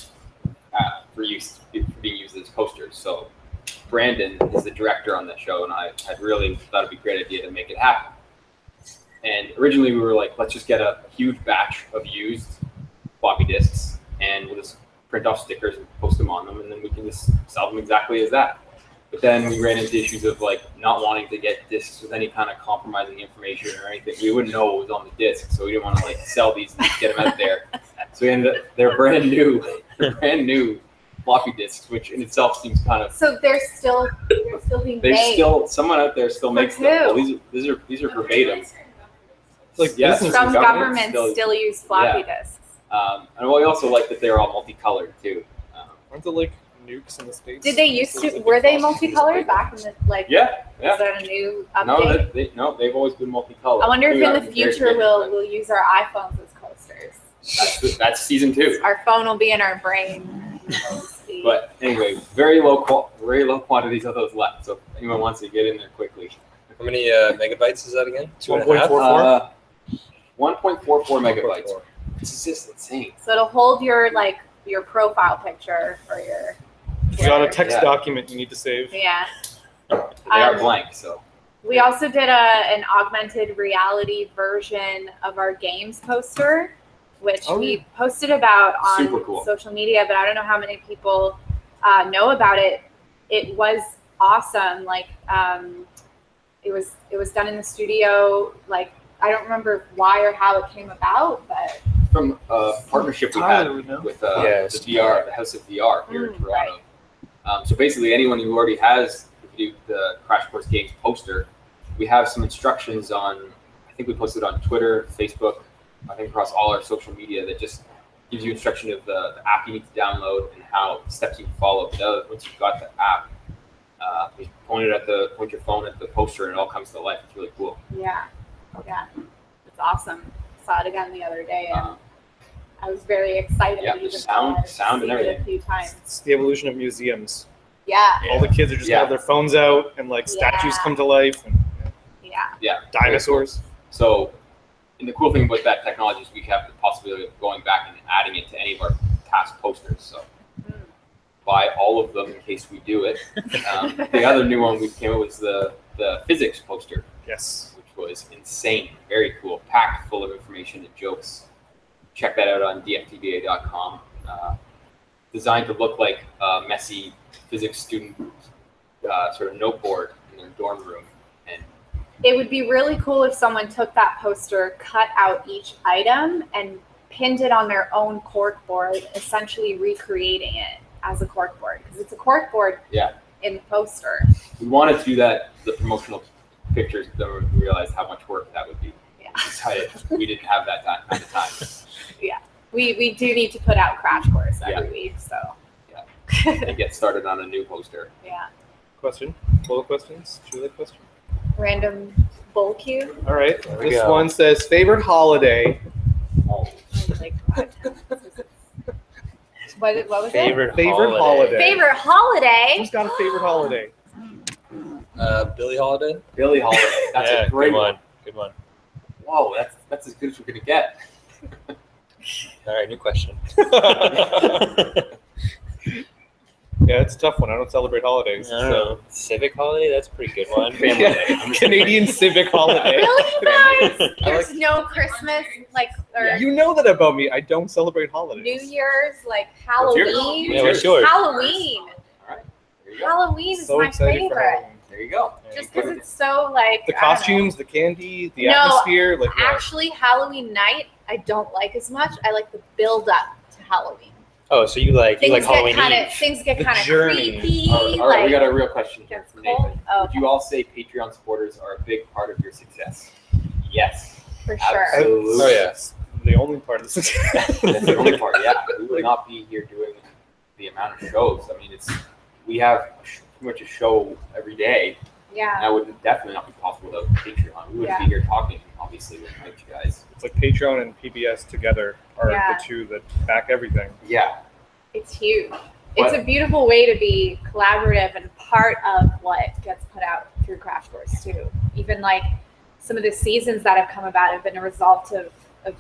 for being used as posters. So Brandon is the director on that show, and I had really thought it'd be a great idea to make it happen. And originally we were like, let's just get a huge batch of used floppy disks, and we'll just print off stickers and post them on them, and then we can just sell them exactly as that. But then we ran into issues of like not wanting to get discs with any kind of compromising information or anything. We wouldn't know what was on the disc, so we didn't want to like sell these and get them out there. So we ended up, they're brand new floppy disks, which in itself seems kind of. So they're still being made. Someone out there still For makes them. Well, these are verbatim. It's like Yes. business Some government governments still use floppy disks. And we also like that they're all multicolored too. Aren't there like nukes in the States? Did they used to? Were they multicolored back in the like? Yeah, yeah. Is that a new update? No, they've always been multicolored. I wonder if We in are the very future good, we'll use our iPhones as coasters. That's season 2. Our phone will be in our brain. But anyway, very low quantities of those left. So if anyone wants to get in there quickly. How many megabytes is that again? 2.5? 1.44 megabytes. It's just insane. So it'll hold your profile picture or your. You got a text Yeah. document you need to save. Yeah. They are blank, so. We also did an augmented reality version of our games poster, which we posted about on Super cool. social media, but I don't know how many people know about it. It was awesome. Like it was done in the studio. Like I don't remember why or how it came about, but From a partnership we had Tyler would know. with Yes. the VR, the House of VR here in Mm, Toronto. So basically, anyone who already has the Crash Course Games poster, we have some instructions on. I think we posted on Twitter, Facebook, I think across all our social media that just gives you instruction of the app you need to download and how steps you can follow. But once you've got the app, you point your phone at the poster and it all comes to life. It's really cool. yeah, it's awesome. Saw it again the other day, and I was very excited. Yeah, even the though I've sound and seen it everything. a few times. It's the evolution of museums. Yeah, All the kids are just gonna have their phones out and like statues come to life and yeah. dinosaurs. So, and the cool thing about that technology is we have the possibility of going back and adding it to any of our past posters. So, buy all of them in case we do it. The other new one we came up with was the physics poster, Yes. which was insane, very cool, packed full of information and jokes. Check that out on dftba.com. Designed to look like a messy physics student sort of noteboard in their dorm room. And It would be really cool if someone took that poster, cut out each item, and pinned it on their own corkboard, essentially recreating it as a corkboard, because it's a corkboard in the poster. we wanted to do that, the promotional pictures, but then we realized how much work that would be. Yeah. We decided we didn't have that kind of time. We do need to put out Crash Course every Yeah. week, so. And get started on a new poster. Yeah. Question. Full questions. Julie, question. Random bowl cue. All right. There we This go. one says favorite holiday. What was Favorite Favorite it? holiday. Favorite holiday? Who's got a favorite holiday? Billie Holiday. Billie Holiday. That's Yeah, a great good one. one. Good one. Whoa, that's as good as we're gonna get. All right, new question. Yeah, it's a tough one. I don't celebrate holidays. I don't know. Civic holiday? That's a pretty good one. Family Yeah. Day. I'm just- Canadian civic holiday. Really, guys? I There's no Christmas, or You know that about me. I don't celebrate holidays. New Year's, like What's yours? Halloween. Yeah, what's yours? Halloween. All right. There you go. Halloween is So my excited for favorite. Halloween. There you go. Just because it's so like The I don't know. costumes, the candy, the No, atmosphere. Like, Actually, Halloween night I don't like as much. I like the build up to Halloween. Oh, so you like Halloween Eve. Things get The kind of journey. creepy. All right, we got a real question here gets from cold. Nathan. Oh, Would you all say Patreon supporters are a big part of your success? Yes. for sure. Absolutely. Oh yeah. The only part of this. That's the only part, yeah. We would not be here doing the amount of shows. I mean, we have pretty much a show every day. Yeah. And that would definitely not be possible without Patreon. We wouldn't be here talking, obviously, without you guys. It's like Patreon and PBS together are Yeah. the two that back everything. Yeah. It's huge. It's a beautiful way to be collaborative and part of what gets put out through Crash Course too. Even like some of the seasons that have come about have been a result of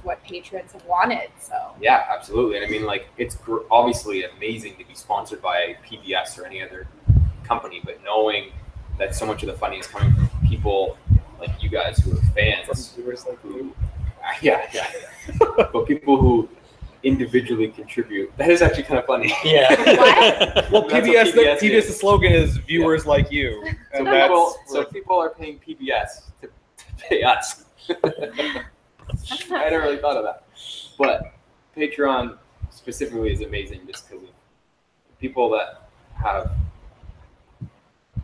what patrons have wanted. So Yeah, absolutely. And I mean, like, it's obviously amazing to be sponsored by PBS or any other company, but knowing that so much of the funding is coming from people like you guys who are fans, yeah, but people who individually contribute. That is actually kind of funny. Yeah. What? Well, That's what PBS's slogan is viewers like you, and So people are paying PBS to pay us. I never really thought of that. But Patreon specifically is amazing just because of people that have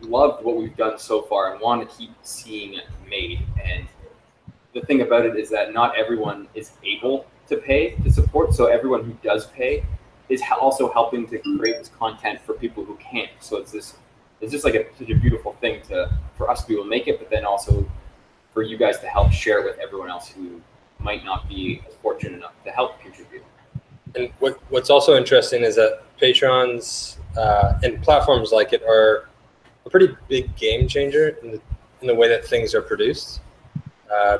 loved what we've done so far and want to keep seeing it made. And the thing about it is that not everyone is able to pay to support. So everyone who does pay is also helping to create this content for people who can't. So it's just like such a beautiful thing for us to be able to make it, but then also for you guys to help share with everyone else who might not be fortunate enough to help contribute. And what's also interesting is that Patrons and platforms like it are a pretty big game changer in the way that things are produced,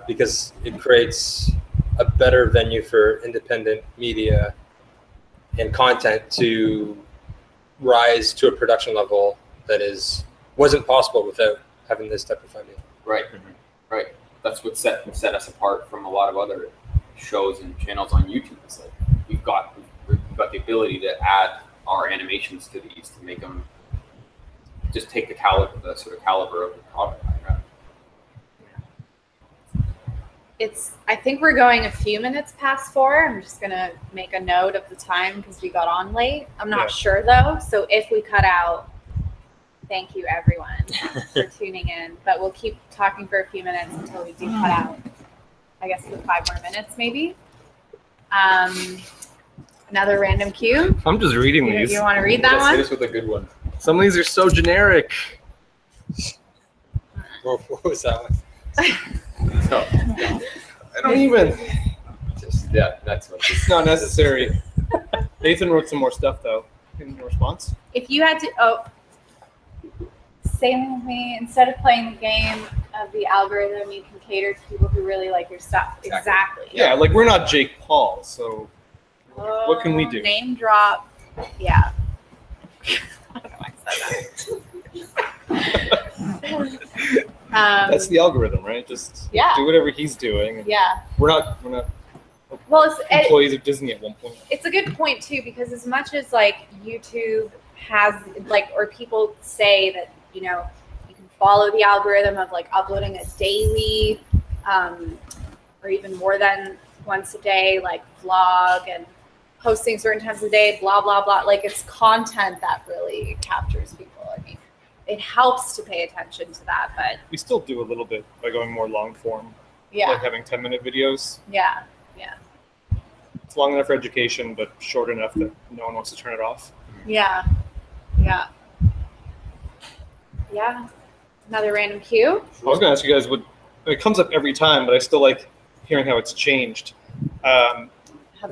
because it creates a better venue for independent media and content to rise to a production level that wasn't possible without having this type of funding. Right, right. That's what set us apart from a lot of other shows and channels on YouTube. It's like we've got the ability to add our animations to these to make them just take the sort of caliber of the product. Right? I think we're going a few minutes past 4. I'm just going to make a note of the time because we got on late. I'm not sure though. So if we cut out, thank you everyone for tuning in. But we'll keep talking for a few minutes until we do cut out. I guess for 5 more minutes maybe. Another random cue. I'm just reading these. You want to read that one? Hit us with a good one. Some of these are so generic. What was that one? No, I don't even. that's what. It's not necessary. Nathan wrote some more stuff though in response. If you had to, same with me. Instead of playing the game of the algorithm, you can cater to people who really like your stuff. Exactly. Yeah, like we're not Jake Paul, so what can we do? Name drop. Yeah. I don't know why I said that. That's the algorithm, right? Just do whatever he's doing. Yeah. We're not Well, employees of Disney at one point. It's a good point too, because as much as like YouTube has like, or people say that, you know, you can follow the algorithm of like uploading a daily, or even more than once a day, like vlog and posting certain times a day, blah, blah, blah. Like it's content that really captures people. I mean, it helps to pay attention to that, but We still do a little bit by going more long form. yeah, Like having 10-minute videos. yeah. It's long enough for education, but short enough that no one wants to turn it off. Yeah. Another random cue. I was going to ask you guys, it comes up every time, but I still like hearing how it's changed.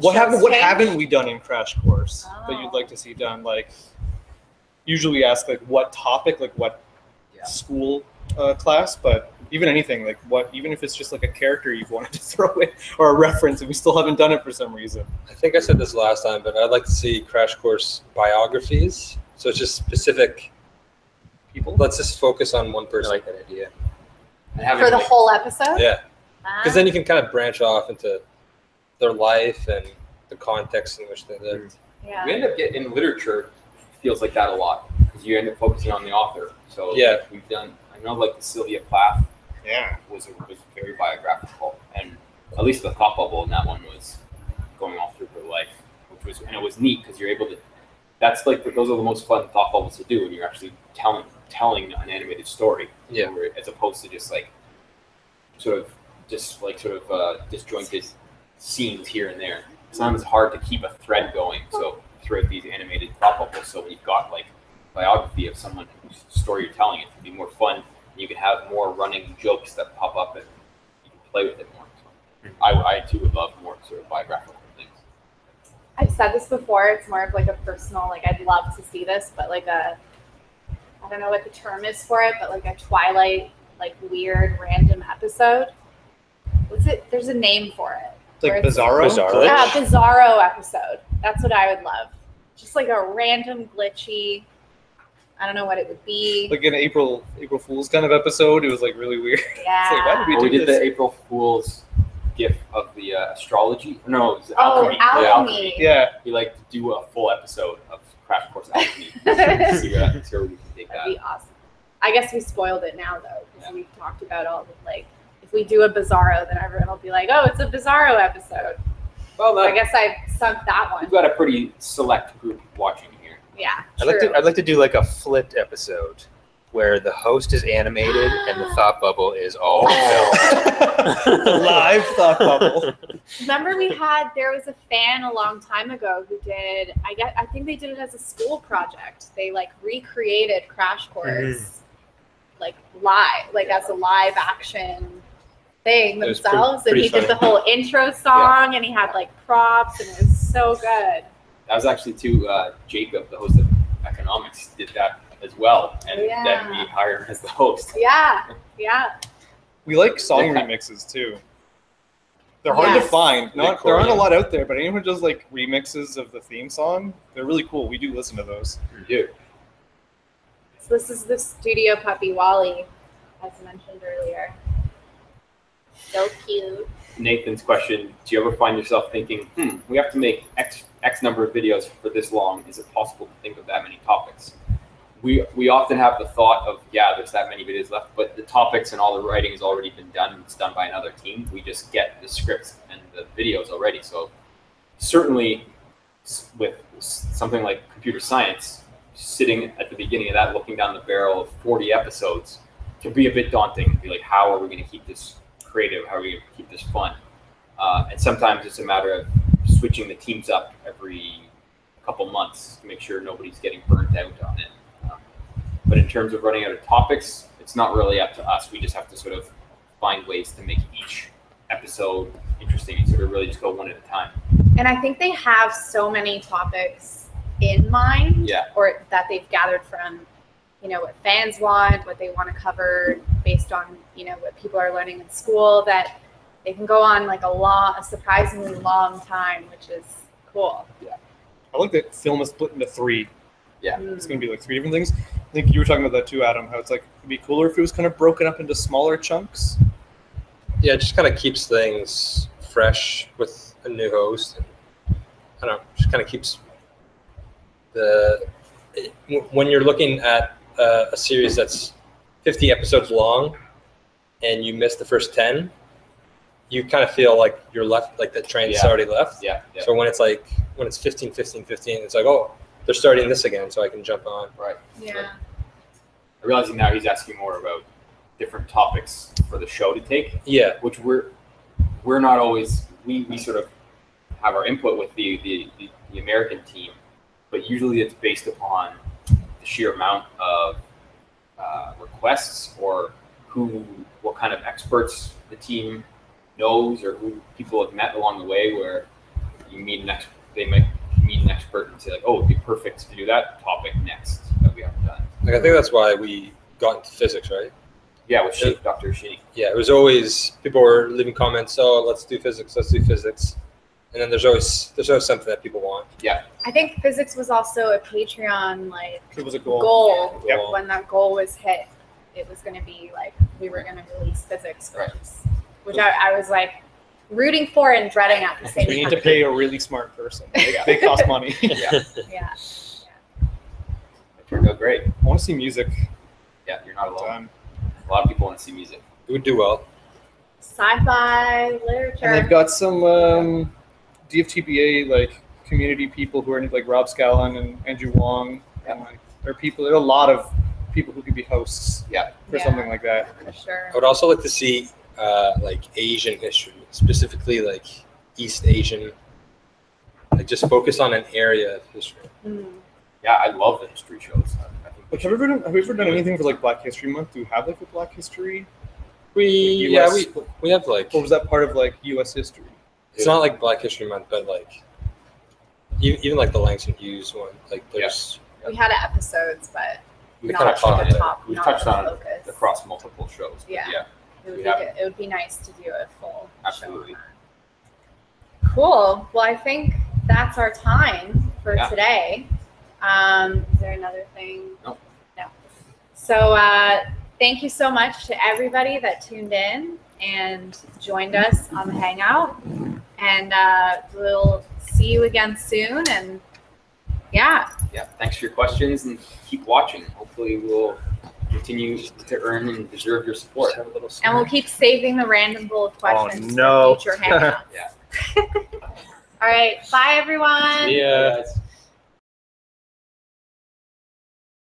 What haven't we done in Crash Course that you'd like to see done? Like, usually we ask like what topic, like what school class, but even anything, like what, even if it's just like a character you've wanted to throw in or a reference, and we still haven't done it for some reason. I think I said this last time, but I'd like to see Crash Course biographies. So it's just specific people. Let's just focus on one person. I like that idea. For the whole episode? Yeah. Because then you can kind of branch off into their life and the context in which they lived. Yeah. We end up getting in literature, feels like that a lot because you end up focusing on the author. So yeah, we've done. I know like the Sylvia Plath. Yeah, was very biographical, and at least the thought bubble in that one was going all through her life, and it was neat because you're able to. That's like those are the most fun thought bubbles to do when you're actually telling an animated story. Yeah. As opposed to just disjointed scenes here and there. Sometimes it's hard to keep a thread going. So throughout these animated thought bubbles, so when you've got like biography of someone whose story you're telling, it can be more fun. And you can have more running jokes that pop up, and you can play with it more. So I too would love more sort of biographical things. I've said this before. It's more of like a personal, like I'd love to see this, but like I don't know what the term is for it, but like a Twilight, like weird random episode. What's it? There's a name for it. It's like Where it's- Bizarro. Yeah, Bizarro episode. That's what I would love. Just like a random glitchy. I don't know what it would be. Like an April Fool's kind of episode. It was like really weird. Yeah. It's like, why did We do did this? the April Fool's gif of the astrology. No, it was Oh, alchemy. alchemy. Yeah. We like to do a full episode of Crash Course Alchemy. see where we can take That'd that. be awesome. I guess we spoiled it now though, because we've talked about all the like. If we do a Bizarro, then everyone will be like, "Oh, it's a Bizarro episode." Well, I guess I sunk that one. we've got a pretty select group watching here. Yeah. I'd like to do like a flipped episode where the host is animated and the thought bubble is all film. The live thought bubble. Remember there was a fan a long time ago who did, I think they did it as a school project. They like recreated Crash Course like live, like as a live action thing It was themselves. pretty And he did funny. the whole intro song and he had like props and it was so good. That was actually Jacob, the host of Economics, did that as well, and Yeah. then we hired him as the host. Yeah. We like song remixes too. They're hard to Yes. find. There aren't a Recording. lot out there, but anyone who does like remixes of the theme song, they're really cool. We do listen to those. We do. So this is the studio puppy Wally, as mentioned earlier. So cute. Nathan's question: do you ever find yourself thinking, we have to make X number of videos for this long? Is it possible to think of that many topics? We often have the thought of, there's that many videos left, but the topics and all the writing has already been done. It's done by another team. We just get the scripts and the videos already. So certainly with something like computer science, sitting at the beginning of that, looking down the barrel of 40 episodes, can be a bit daunting. Be like, how are we going to keep this creative? How are we going to keep this fun? And sometimes it's a matter of switching the teams up every couple months to make sure nobody's getting burnt out on it. But in terms of running out of topics, it's not really up to us. We just have to sort of find ways to make each episode interesting and sort of really just go one at a time. And I think they have so many topics in mind, or that they've gathered from, what fans want, what they want to cover based on, what people are learning in school, that they can go on like a surprisingly long time, which is cool. Yeah. I like that film is split into 3. Yeah. It's going to be like 3 different things. I think you were talking about that too, Adam, how it's like, it'd be cooler if it was kind of broken up into smaller chunks. Yeah, it just kind of keeps things fresh with a new host. And, I don't know, just kind of keeps when you're looking at a series that's 50 episodes long and you miss the first 10, you kind of feel like you're left, like the train's already left. Yeah. So when it's 15, it's like, oh, they're starting this again, so I can jump on. Right. Yeah. I'm realizing now he's asking more about different topics for the show to take. Yeah. Which we're not always, we sort of have our input with the American team, but usually it's based upon the sheer amount of requests or what kind of experts the team knows or who people have met along the way, where you meet they might meet an expert and say like, oh, it'd be perfect to do that topic next that we haven't done. Like, I think that's why we got into physics, right? Yeah, with Dr. Shinny. Yeah, it was always, people were leaving comments, oh, let's do physics. And then there's always something that people want. Yeah. I think physics was also a Patreon It was a goal. goal. Yep. When that goal was hit, it was going to be like we were going to release physics, which I was like rooting for and dreading at the same We time. need to pay a really smart person. They cost money. Yeah. Yeah. It turned out great. I want to see music. Yeah, you're not alone. A lot of people want to see music. It would do well. sci-fi literature. And they've got some DFTBA like community people who are into like Rob Scallon and Andrew Wong. And like there are a lot of people who could be hosts. For something like that. For sure. I would also like to see like Asian history, specifically like East Asian. Like just focus on an area of history. Yeah, I love the history shows. I think Like, have you ever done anything for like Black History Month? Do you have like a Black History? We have like. Or was that part of like U.S. history? It's not like Black History Month, but like even like the Langston Hughes one. Like there's. We had episodes, but We not kinda caught the it. top. We've not touched the on it focus. across multiple shows. But Yeah. It would, we be have- good. It would be nice to do a full Absolutely. show on that. Cool. Well, I think that's our time for Yeah. today. Is there another thing? No. No. So thank you so much to everybody that tuned in and joined us on the Hangout. And we'll see you again soon. And yeah. Yeah, thanks for your questions and keep watching. Hopefully we'll continue to earn and deserve your support. And we'll keep saving the random bowl of questions no. for future Hangouts. Yeah. All right. Bye, everyone. Yeah. Guys.